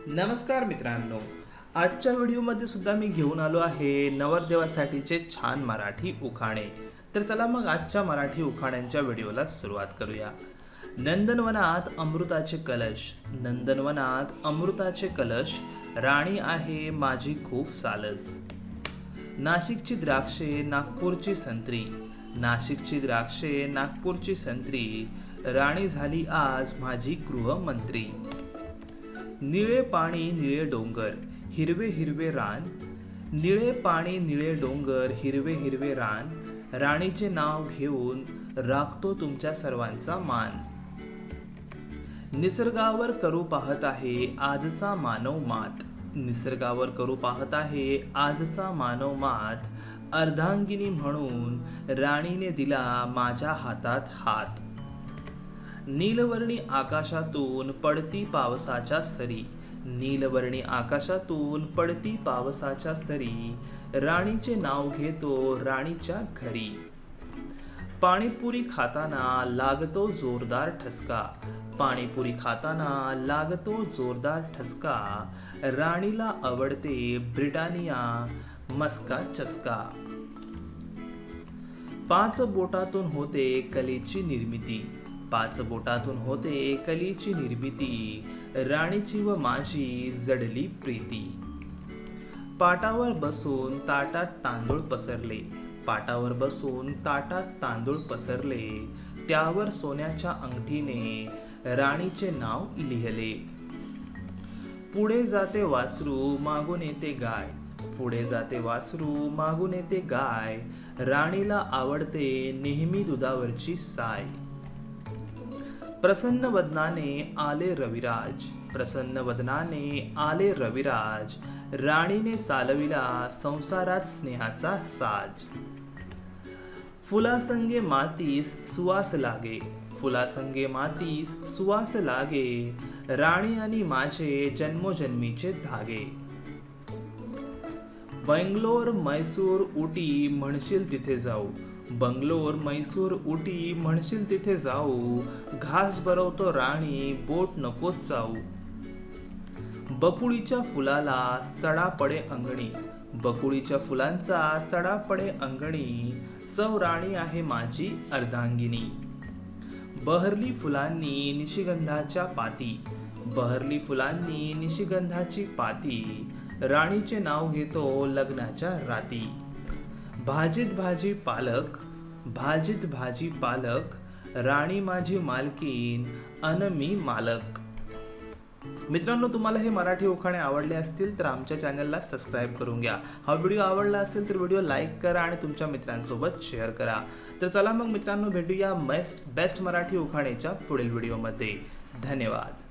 नमस्कार मित्रांनो, आजच्या व्हिडिओमध्ये सुद्धा मी घेऊन आलो आहे नवरदेवासाठीचे छान मराठी उखाणे. तर चला मग आजच्या मराठी उखाण्यांच्या व्हिडिओला सुरुवात करूया. नंदनवनात अमृताचे कलश, नंदनवनात अमृताचे कलश, राणी आहे माझी खूप सालस. नाशिकची द्राक्षे नागपूरची संत्री, नाशिकची द्राक्षे नागपूरची संत्री, राणी झाली आज माझी गृहमंत्री. निळे पाणी निळे डोंगर, हिरवे हिरवे रान, निळे पाणी निळे डोंगर, हिरवे हिरवे रान, राणीचे नाव घेऊन राखतो तुमच्या सर्वांचा मान. निसर्गावर करू पाहत आहे आजचा मानव मात, निसर्गावर करू पाहत आहे आजचा मानव मात, अर्धांगिनी म्हणून राणीने दिला माझ्या हातात हात. नीलवर्णी आकाशातून पडती पावसाच्या सरी, नीलवर्णी आकाशातून पडती पावसाच्या सरी, राणीचे नाव घेतो राणीच्या घरी. पाणीपुरी खाताना लागतो जोरदार ठसका, पाणीपुरी खाताना लागतो जोरदार ठसका, राणीला आवडते ब्रिटानिया मस्का चस्का. पाच बोटातून होते कलेची निर्मिती, पाच बोटातून होते कलेची निर्मिती, राणीची व माझी जडली प्रीती. पाटावर बसून ताटात तांदूळ पसरले, पाटावर बसून ताटात तांदूळ पसरले, त्यावर सोन्याच्या अंगठीने राणीचे नाव लिहिले. पुढे जाते वासरू मागून येते गाय, पुढे जाते वासरू मागून येते गाय, राणीला आवडते नेहमी दुधावरची साय. प्रसन्न वदनाने आले रविराज, प्रसन्न वदनाने आले रविराज, राणीने चालविला संसारात स्नेहाचा साज. फुलासंगे मातीस सुवास लागे, फुलासंगे मातीस सुवास लागे, राणी आणि माझे जन्मोजन्मीचे धागे. बंगलोर मैसूर उटी म्हणशील तिथे जाऊ, बंगलोर मैसूर उटी म्हणशील तिथे जाऊ, घास भरवतो राणी बोट नको चावू. बकुळीच्या फुलाला सडा पडे अंगणी, बकुळीच्या फुलांचा सडा पडे अंगणी, सौ राणी आहे माझी अर्धांगिनी. बहरली फुलांनी निशिगंधाच्या पाती, बहरली फुलांनी निशिगंधाची पाती, राणीचे नाव घेतो लग्नाच्या राती. भाजीत भाजी पालक, भाजीत भाजी पालक, राणी माझी मालकीन अन मी मालक. मित्रांनो, तुम्हाला हे मराठी उखाणे आवडले असतील तर आमच्या चॅनलला सबस्क्राईब करून घ्या. हा व्हिडिओ आवडला असेल तर व्हिडिओ लाईक करा आणि तुमच्या मित्रांसोबत शेअर करा. तर चला मग मित्रांनो, भेटूया बेस्ट मराठी उखाणेच्या पुढील व्हिडिओमध्ये. धन्यवाद.